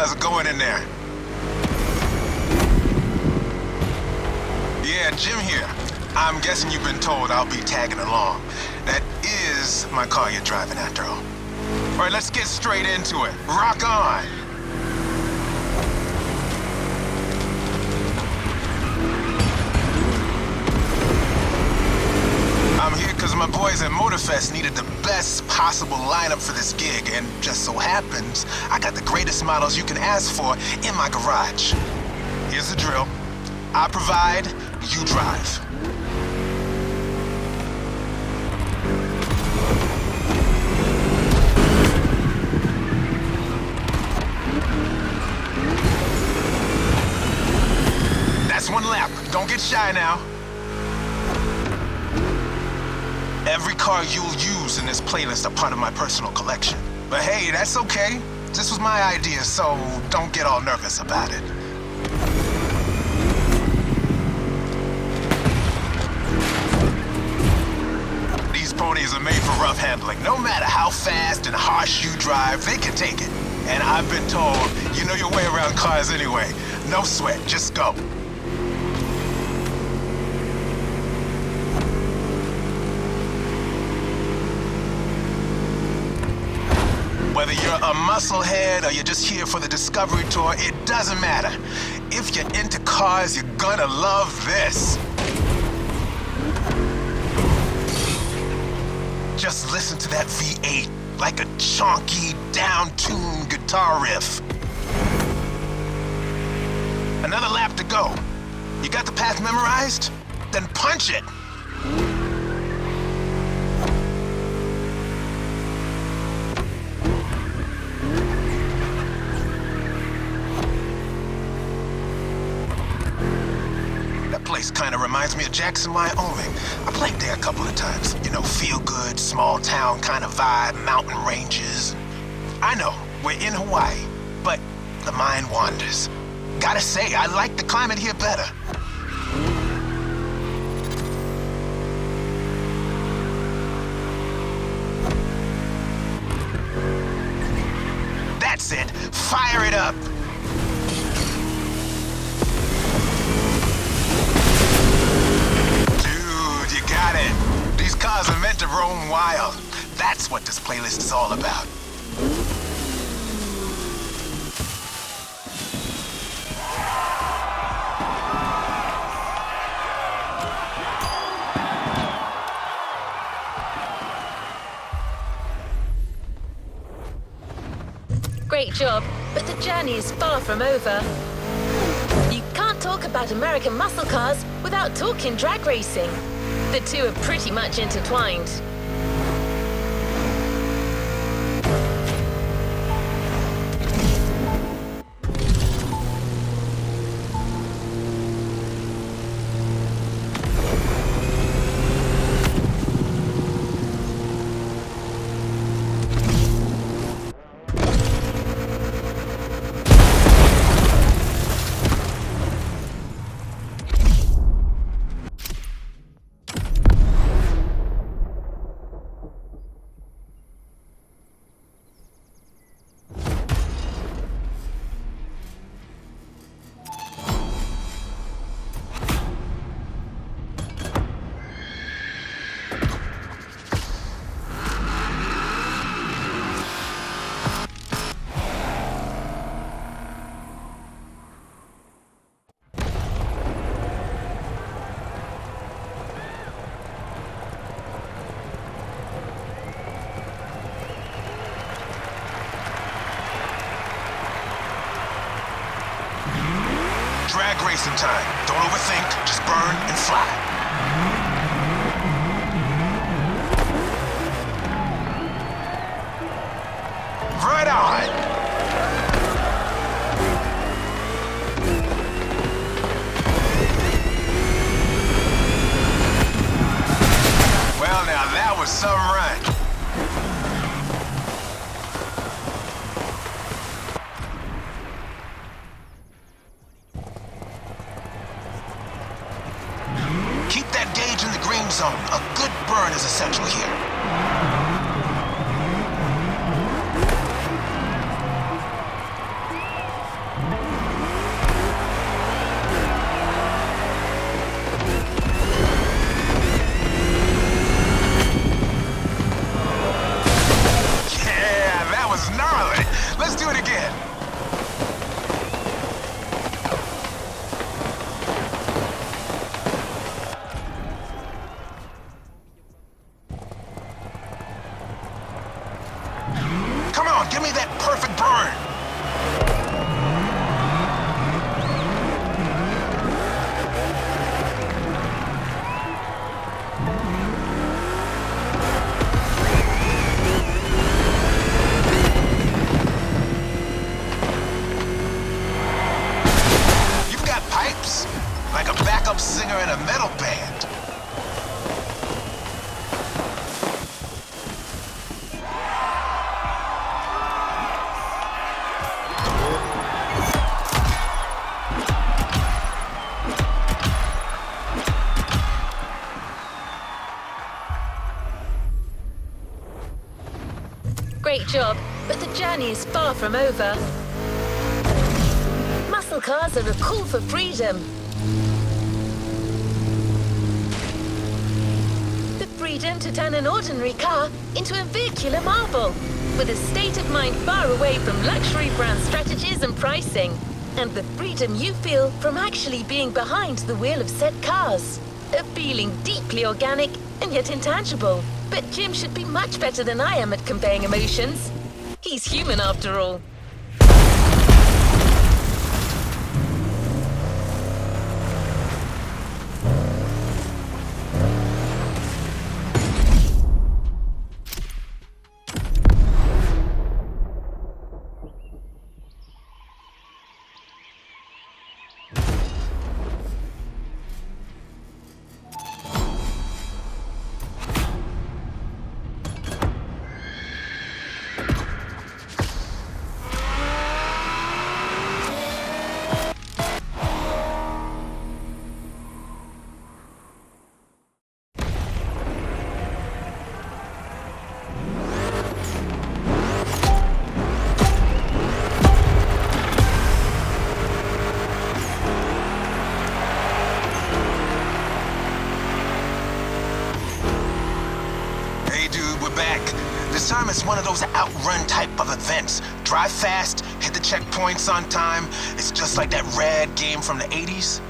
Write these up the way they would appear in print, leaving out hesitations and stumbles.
how's it going in there? Yeah, Jim here. I'm guessing you've been told I'll be tagging along. That is my car you're driving after all. All right, let's get straight into it. Rock on! I'm here because my boys at Motorfest needed the best possible lineup for this gig, and just so happens, I got the greatest models you can ask for in my garage. Here's the drill. I provide, you drive. That's one lap. Don't get shy now. Every car you'll use in this playlist are part of my personal collection. But hey, that's okay. This was my idea, so don't get all nervous about it. These ponies are made for rough handling. No matter how fast and harsh you drive, they can take it. And I've been told, you know your way around cars anyway. No sweat, just go. Whether you're a musclehead or you're just here for the Discovery Tour, it doesn't matter. If you're into cars, you're gonna love this. Just listen to that V8, like a chonky, down-tuned guitar riff. Another lap to go. You got the path memorized? Then punch it! Place kind of reminds me of Jackson, Wyoming. I played there a couple of times. You know, feel good, small town kind of vibe, mountain ranges. I know, we're in Hawaii, but the mind wanders. Gotta say, I like the climate here better. That's it. Fire it up. Got it. These cars are meant to roam wild. That's what this playlist is all about. Great job, but the journey is far from over. You can't talk about American muscle cars without talking drag racing. The two are pretty much intertwined. Drag racing time. Don't overthink, just burn and fly. Right on! Well now, that was some run. Keep that gauge in the green zone. A good burn is essential here. riffs, like a backup singer in a metal band. Great job, but the journey is far from over. Muscle cars are a call for freedom. The freedom to turn an ordinary car into a vehicular marvel, with a state of mind far away from luxury brand strategies and pricing, and the freedom you feel from actually being behind the wheel of said cars. A feeling deeply organic and yet intangible. But Jim should be much better than I am at conveying emotions. He's human after all. This time it's one of those outrun type of events. Drive fast, hit the checkpoints on time. It's just like that rad game from the 80s.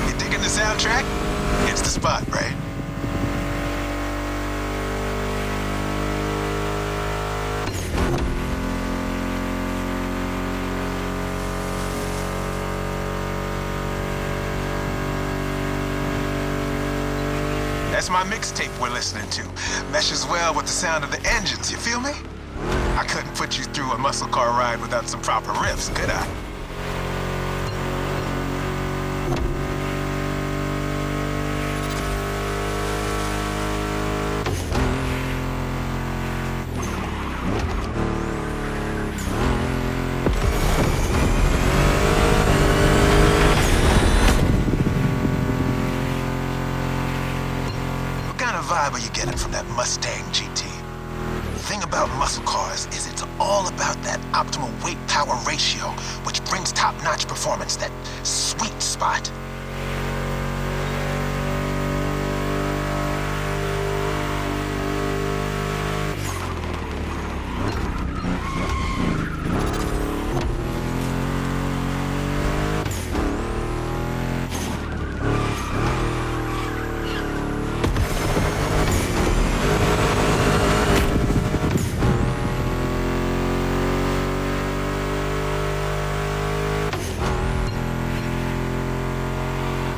You digging the soundtrack? It's the spot, right? That's my mixtape we're listening to. Meshes well with the sound of the engines, you feel me? I couldn't put you through a muscle car ride without some proper riffs, could I? Vibe are you getting from that Mustang GT? The thing about muscle cars is it's all about that optimal weight-power ratio, which brings top-notch performance, that sweet spot.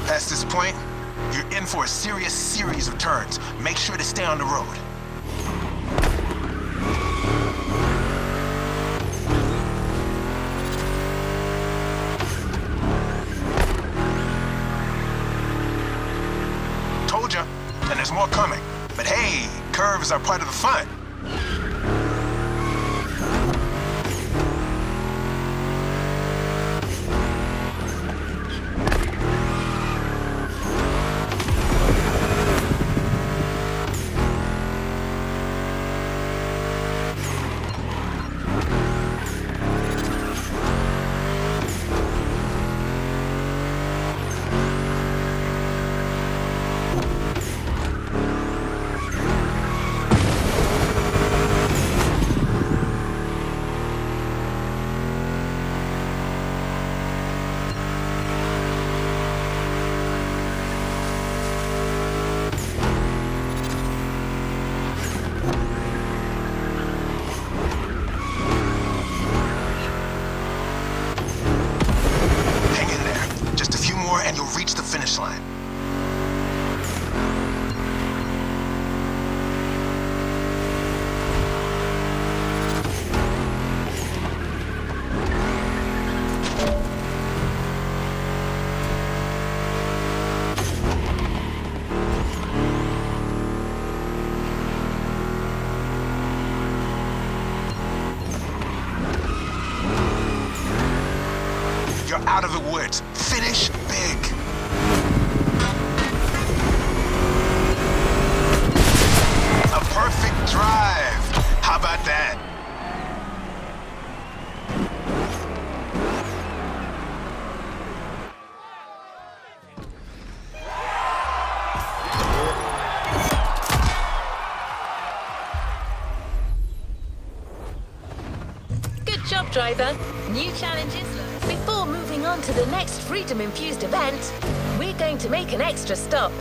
Past this point, you're in for a serious series of turns. Make sure to stay on the road. Told ya, and there's more coming. But hey, curves are part of the fun. out of the woods. Finish big. A perfect drive. How about that? Good job, driver. New challenges. Before moving on to the next freedom-infused event, we're going to make an extra stop.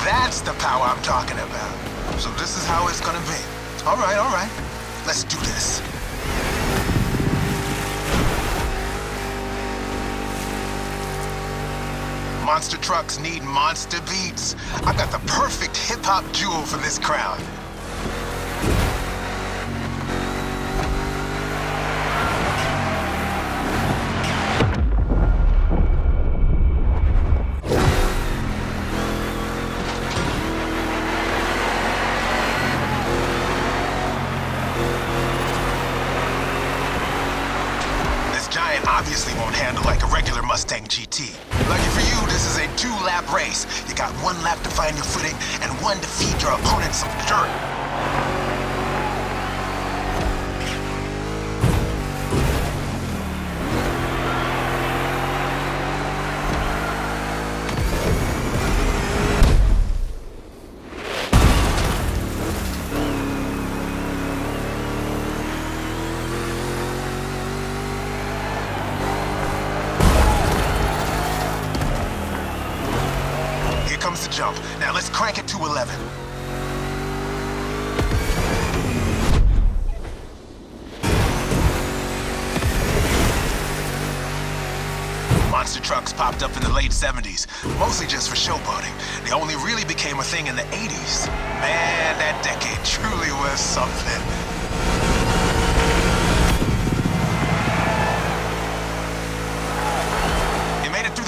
That's the power I'm talking about. So this is how it's gonna be. All right. Let's do this. Monster trucks need monster beats. I got the perfect hip-hop jewel for this crowd. Obviously won't handle like a regular Mustang GT. Lucky for you, this is a 2-lap race. You got 1 lap to find your footing and 1 to feed your opponent some dirt. Comes the jump. Now let's crank it to 11. Monster trucks popped up in the late 70s, mostly just for showboating. They only really became a thing in the 80s. Man, that decade truly was something.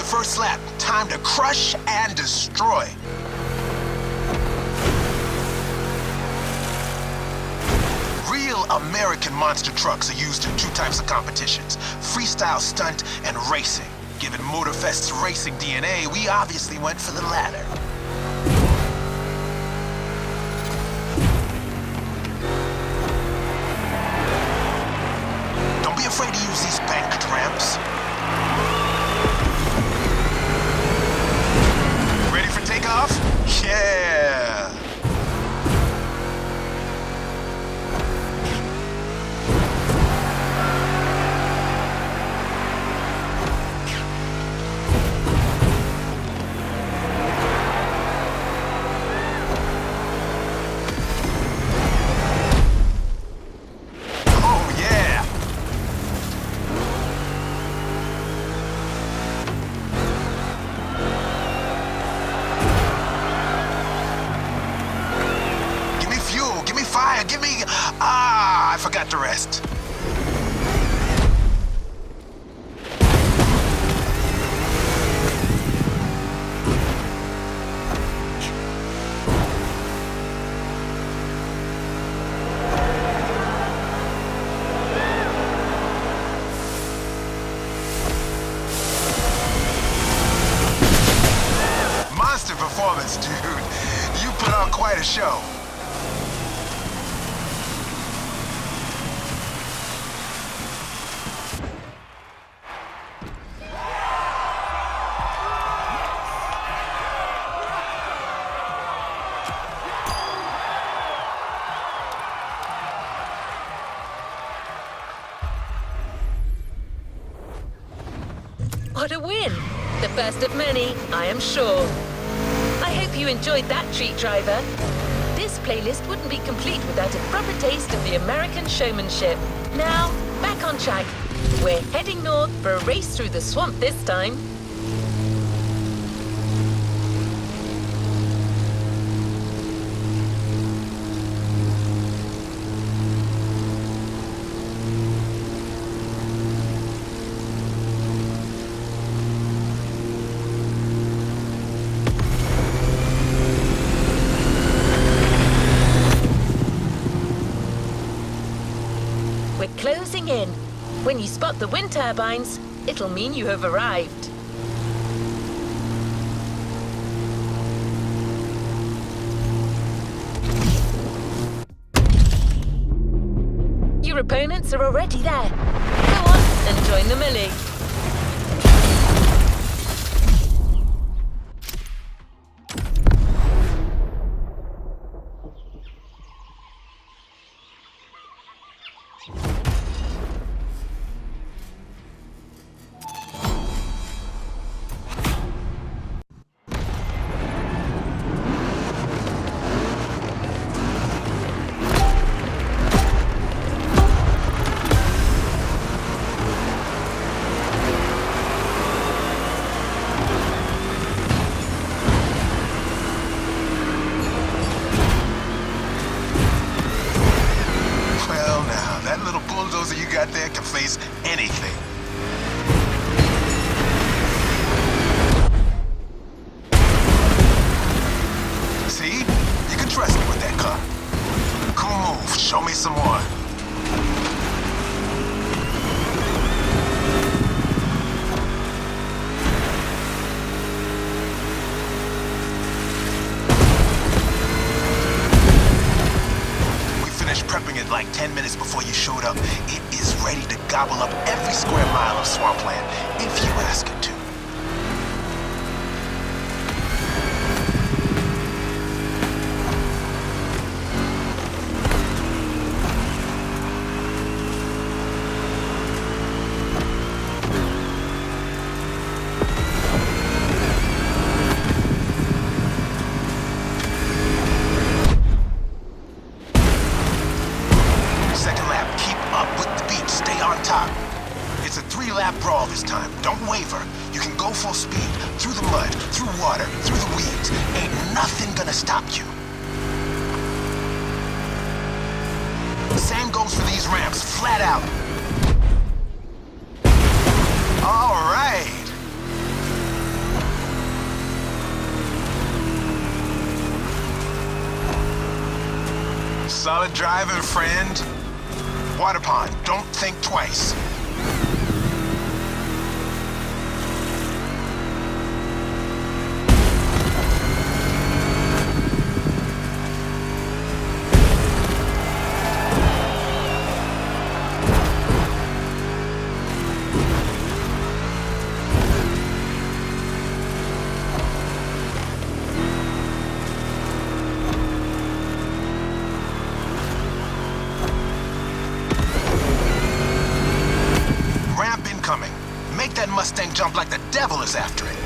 First lap, time to crush and destroy. Real American monster trucks are used in 2 types of competitions, freestyle stunt and racing. Given Motorfest's racing DNA, we obviously went for the latter. Don't be afraid to use these banked ramps. Takeoff? Yeah! Oh, yeah! compliments, dude. You put on quite a show. What a win! The first of many, I am sure. I hope you enjoyed that treat, driver. This playlist wouldn't be complete without a proper taste of the American showmanship. Now, back on track. We're heading north for a race through the swamp this time. We're closing in. When you spot the wind turbines, it'll mean you have arrived. Your opponents are already there. Go on and join the melee. You got there can face anything. See? You can trust me with that car. Cool move. Show me some more. Prepping it like 10 minutes before you showed up. It is ready to gobble up every square mile of swampland, if you ask it to. It's a 3-lap brawl this time. Don't waver. You can go full speed, through the mud, through water, through the weeds. Ain't nothing gonna stop you. Same goes for these ramps, flat out. All right. Solid driving, friend. Water pond, don't think twice. Make that Mustang jump like the devil is after it.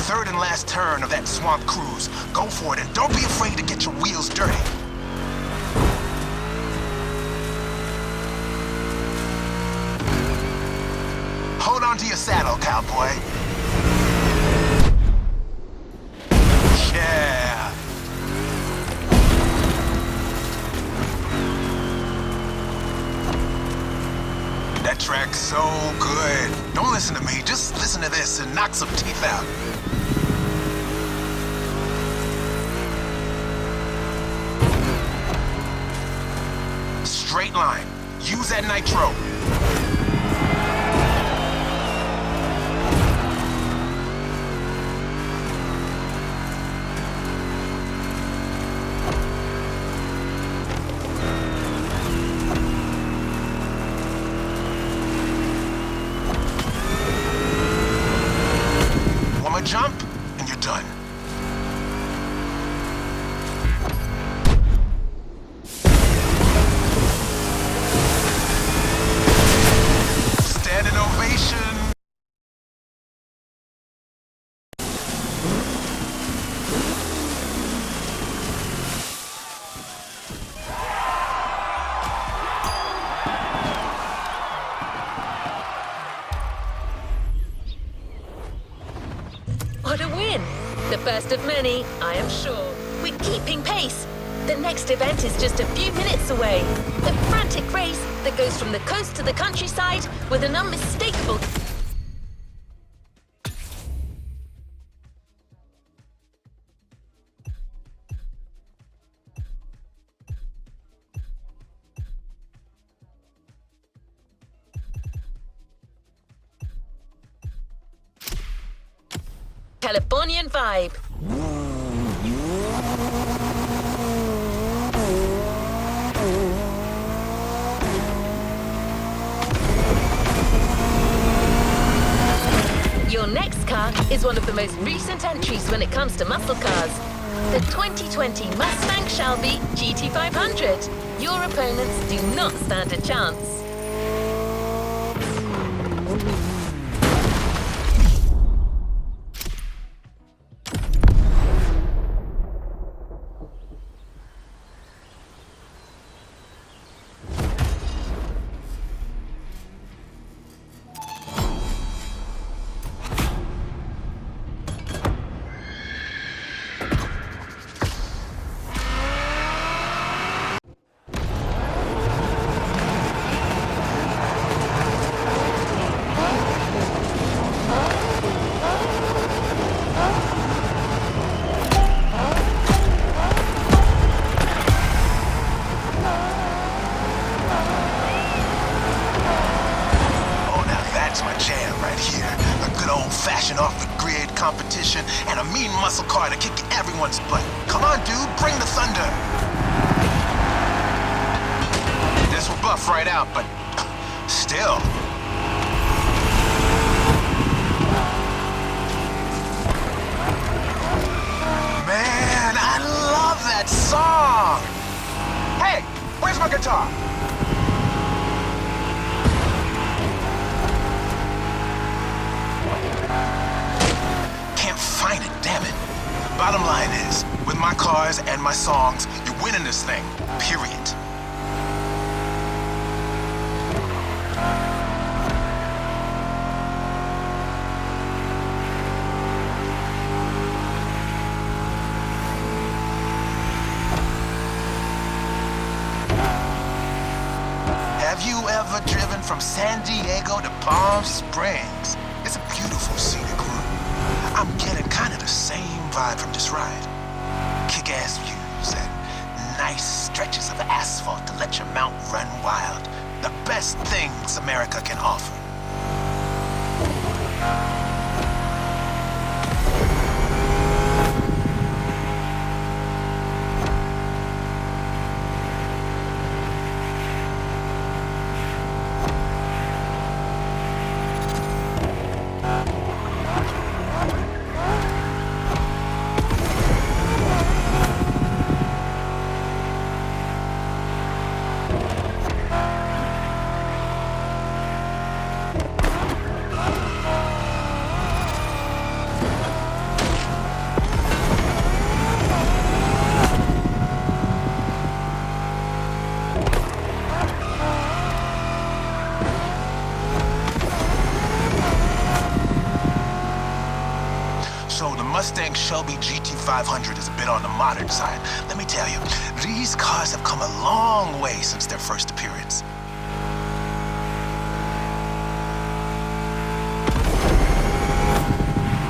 Third and last turn of that swamp cruise. Go for it and don't be afraid to get your wheels dirty. Hold on to your saddle, cowboy. Yeah. That track's so good. Don't listen to me, just listen to this and knock some teeth out. Straight line. Use that nitro. first of many, I am sure. We're keeping pace. The next event is just a few minutes away. The frantic race that goes from the coast to the countryside with an unmistakable... Californian vibe. Your next car is one of the most recent entries when it comes to muscle cars. The 2020 Mustang Shelby GT500. Your opponents do not stand a chance. off-the-grid competition and a mean muscle car to kick everyone's butt. Come on, dude, bring the thunder. This will buff right out, but still. Man, I love that song. Hey, where's my guitar? Can't find it, damn it. Bottom line is, with my cars and my songs, you're winning this thing, period. Have you ever driven from San Diego to Palm Springs? It's a beautiful scenic route. I'm getting kind of the same vibe from this ride. Kick-ass views and nice stretches of asphalt to let your mount run wild. The best things America can offer. So the Mustang Shelby GT500 is a bit on the modern side. Let me tell you, these cars have come a long way since their first appearance.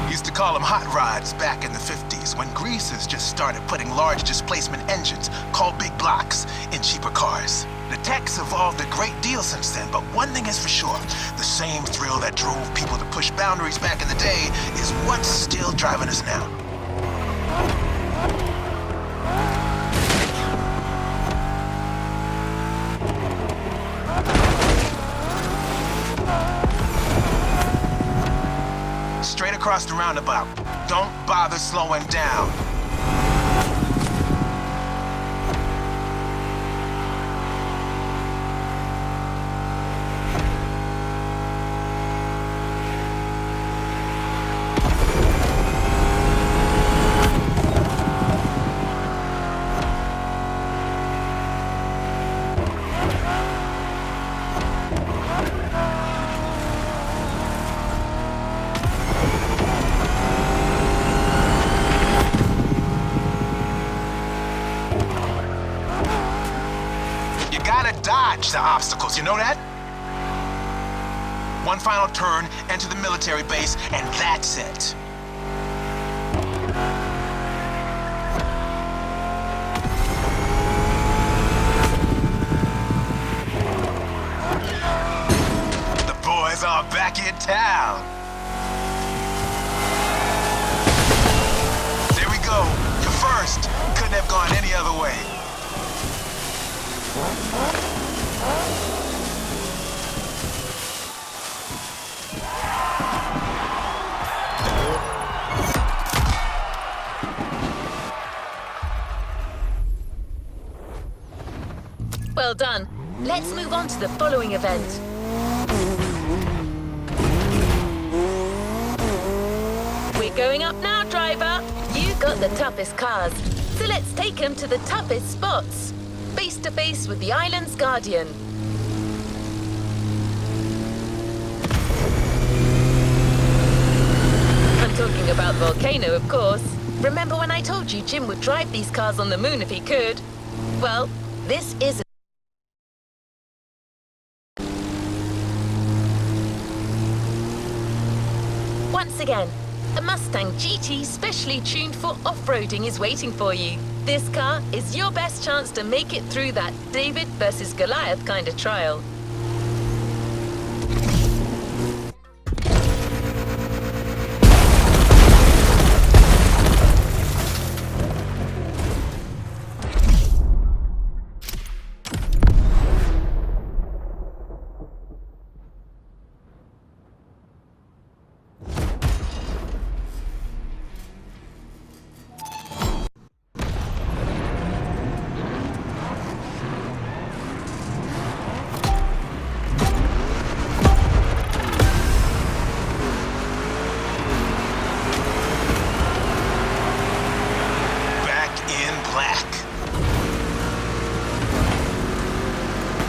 Used to call them hot rods back in the 50s when greasers just started putting large displacement engines, called big blocks, in cheaper cars. The tech's evolved a great deal since then, but one thing is for sure, the same thrill that drove people to push boundaries back in the day is what's still driving us now. Straight across the roundabout. Don't bother slowing down. gotta dodge the obstacles, you know that? One final turn, enter the military base, and that's it. The boys are back in town. There we go. You're first. Couldn't have gone any other way. Well done. Let's move on to the following event. We're going up now, driver. You got the toughest cars, so let's take them to the toughest spots. Face to face with the island's guardian. I'm talking about the volcano, of course. Remember when I told you Jim would drive these cars on the moon if he could? Well, this is once again, a Mustang GT specially tuned for off-roading is waiting for you. This car is your best chance to make it through that David versus Goliath kind of trial.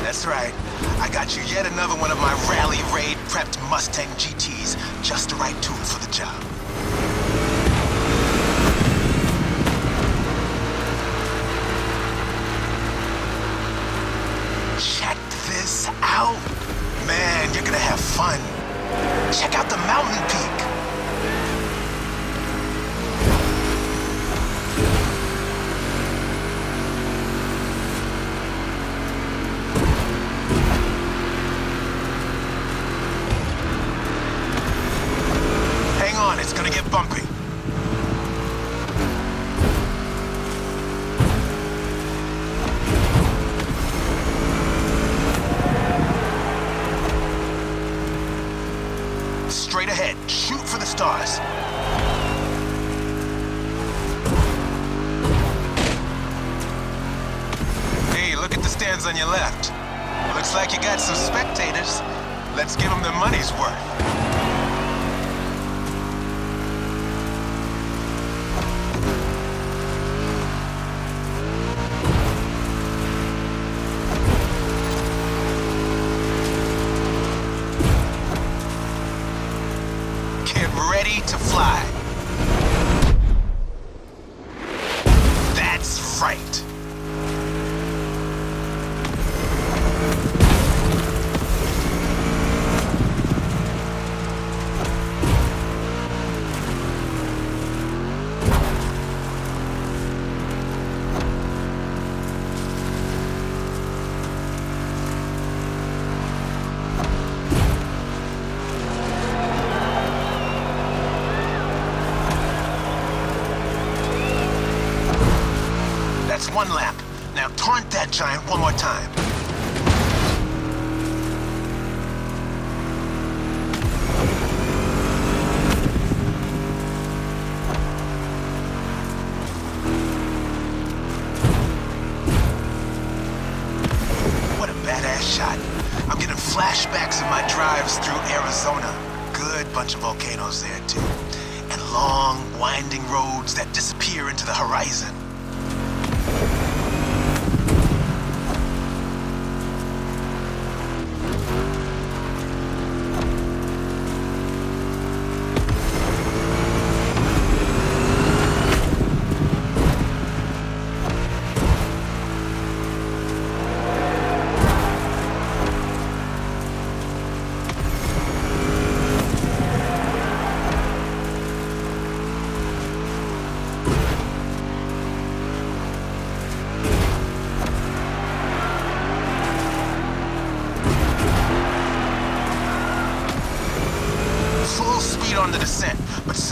That's right. I got you yet another one of my rally raid prepped Mustang GTs. Just the right tool for the job. Check this out. Man, you're gonna have fun. Check out the mountain peak. It's gonna get bumpy. Straight ahead, shoot for the stars. Hey, look at the stands on your left. Looks like you got some spectators. Let's give them their money's worth. Ready to fly. That's right. That's one lap. Now taunt that giant one more time. What a badass shot. I'm getting flashbacks of my drives through Arizona. Good bunch of volcanoes there too. And long, winding roads that disappear into the horizon.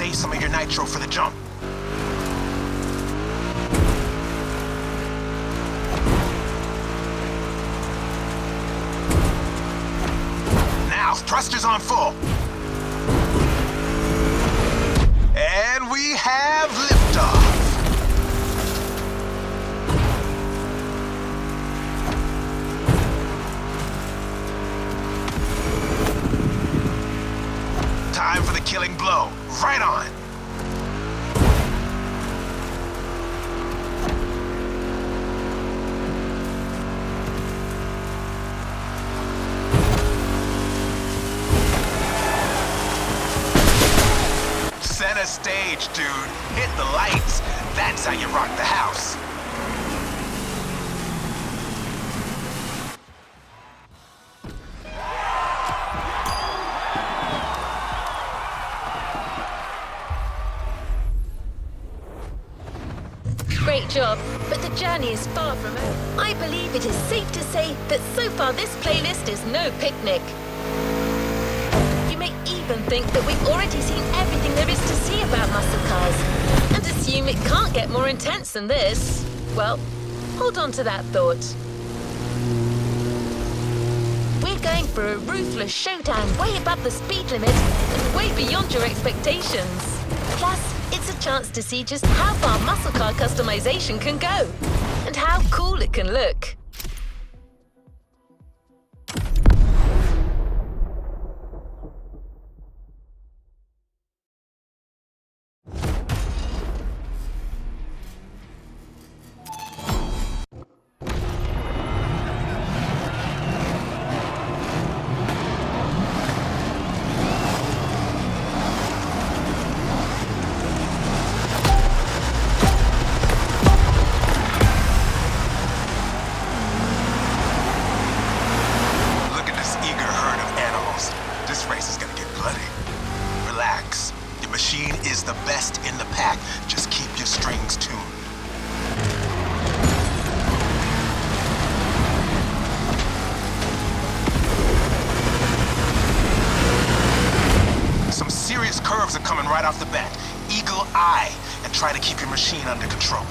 save some of your nitro for the jump. Now, thrusters on full. And we have liftoff. Time for the killing blow. Right on. Center stage, dude. Hit the lights. That's how you rock the house. Great job, but the journey is far from over. I believe it is safe to say that so far this playlist is no picnic. You may even think that we've already seen everything there is to see about muscle cars, and assume it can't get more intense than this. Well, hold on to that thought. We're going for a ruthless showdown way above the speed limit and way beyond your expectations. Plus, it's a chance to see just how far muscle car customization can go and how cool it can look. The best in the pack. Just keep your strings tuned. Some serious curves are coming right off the bat. Eagle eye and try to keep your machine under control.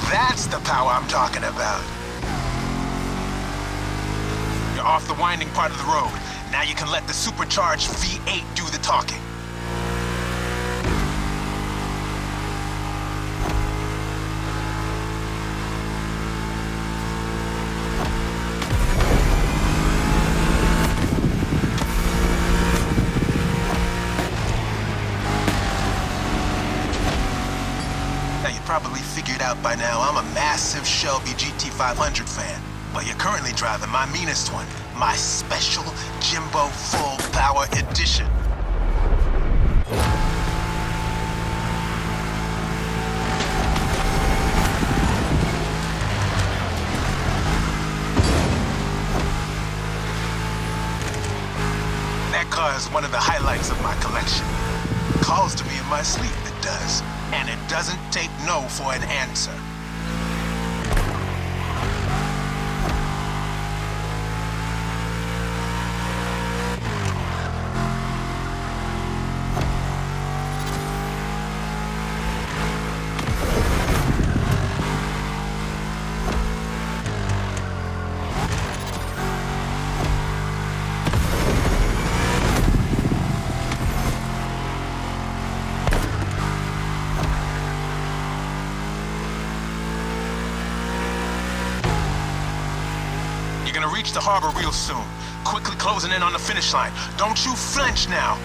That's the power I'm talking about. You're off the winding part of the road. Now you can let the supercharged V8 do the talking. Probably figured out by now I'm a massive Shelby GT500 fan. But you're currently driving my meanest one, my special Jimbo Full Power Edition. That car is one of the highlights of my collection. Calls to me in my sleep, it does. And it doesn't take no for an answer. Gonna reach the harbor real soon. Quickly closing in on the finish line. Don't you flinch now.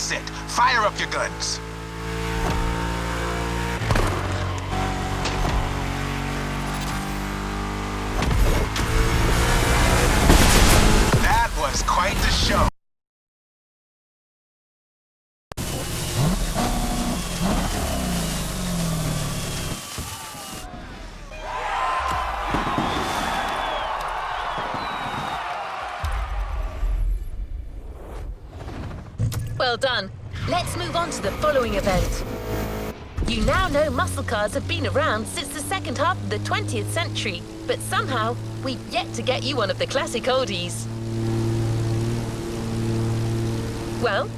That's it. Fire up your guns. That was quite the show. Well done. Let's move on to the following event. You now know muscle cars have been around since the second half of the 20th century, but somehow we've yet to get you one of the classic oldies. Well,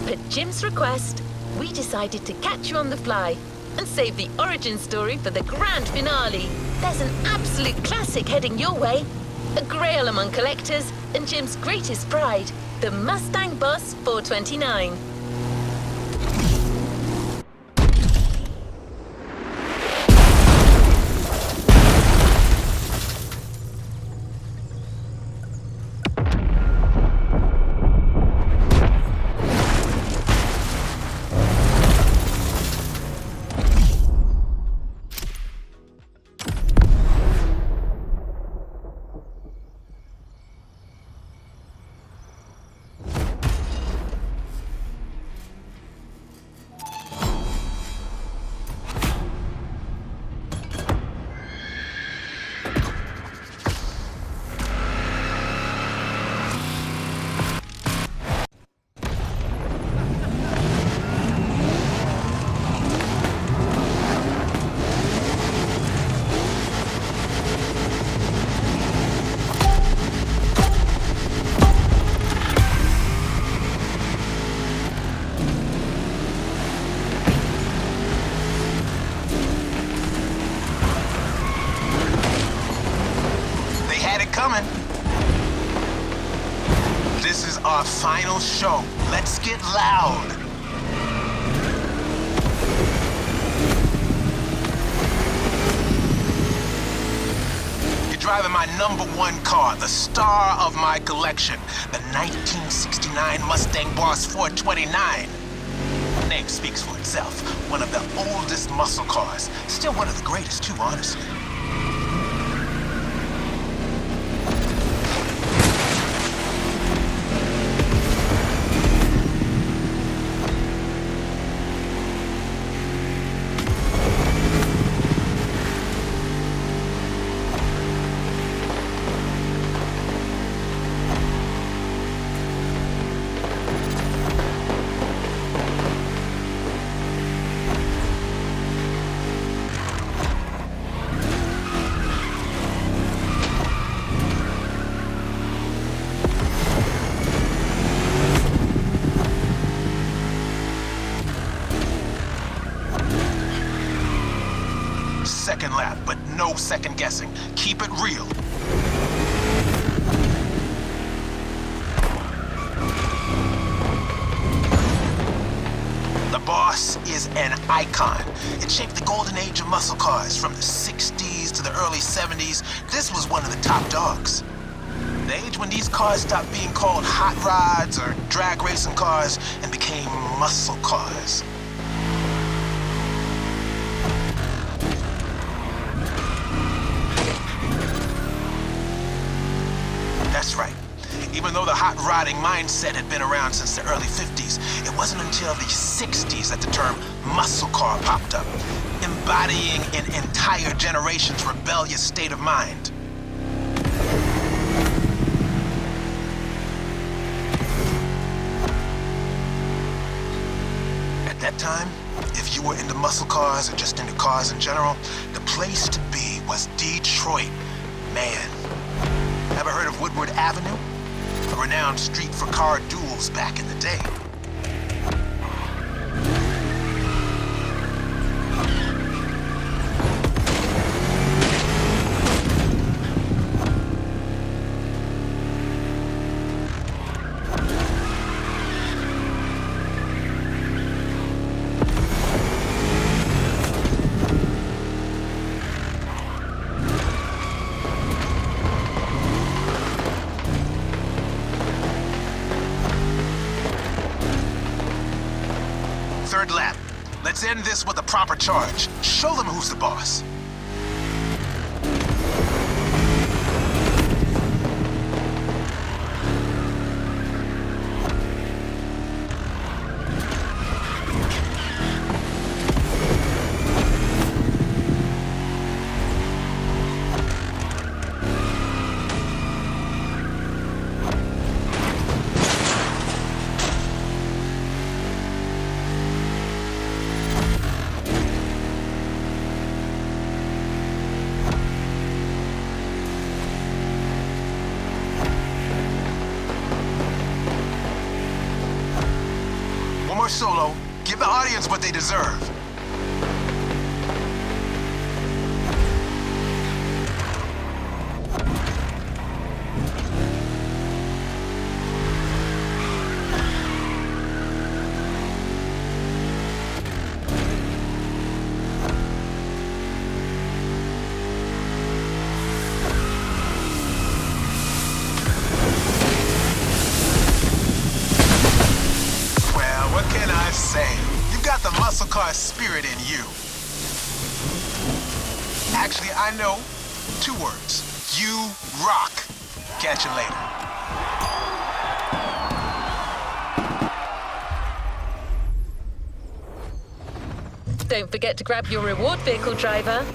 at Jim's request, we decided to catch you on the fly and save the origin story for the grand finale. There's an absolute classic heading your way, a grail among collectors and Jim's greatest pride, the Mustang Boss 429. Coming. This is our final show. Let's get loud. You're driving my #1 car, the star of my collection, the 1969 Mustang Boss 429. The name speaks for itself. One of the oldest muscle cars. Still one of the greatest too, honestly. Second lap, but no second guessing. Keep it real. The Boss is an icon. It shaped the golden age of muscle cars from the 60s to the early 70s. This was one of the top dogs. The age when these cars stopped being called hot rods or drag racing cars and became muscle cars. That's right. Even though the hot rodding mindset had been around since the early 50s, it wasn't until the 60s that the term muscle car popped up, embodying an entire generation's rebellious state of mind. At that time, if you were into muscle cars or just into cars in general, the place to be was Detroit. Man. Ever heard of Woodward Avenue? A renowned street for car duels back in the day. Let's end this with a proper charge. Show them who's the boss. One more solo. Give the audience what they deserve. What can I say? You got the muscle car spirit in you. Actually, I know 2 words. You rock. Catch you later. Don't forget to grab your reward vehicle, driver.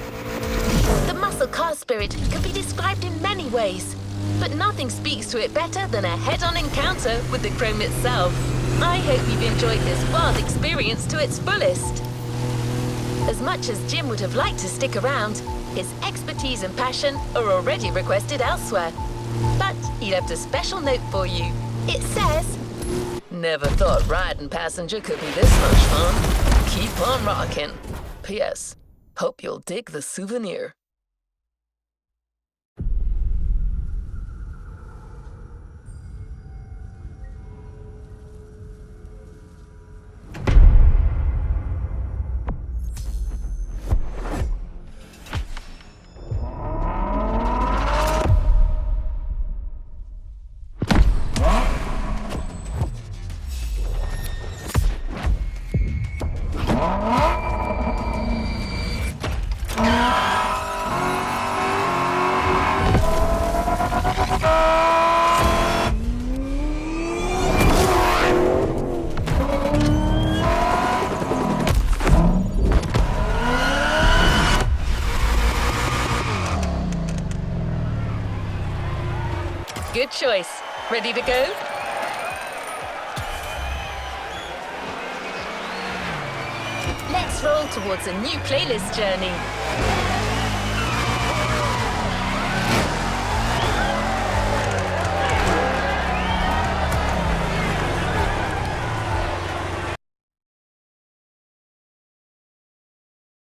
The muscle car spirit can be described in many ways, but nothing speaks to it better than a head-on encounter with the chrome itself. I hope you've enjoyed this wild experience to its fullest. As much as Jim would have liked to stick around, his expertise and passion are already requested elsewhere. But he left a special note for you. It says, "Never thought riding passenger could be this much fun. Keep on rocking. P.S. Hope you'll dig the souvenir." Good choice. Ready to go? Let's roll towards a new playlist journey.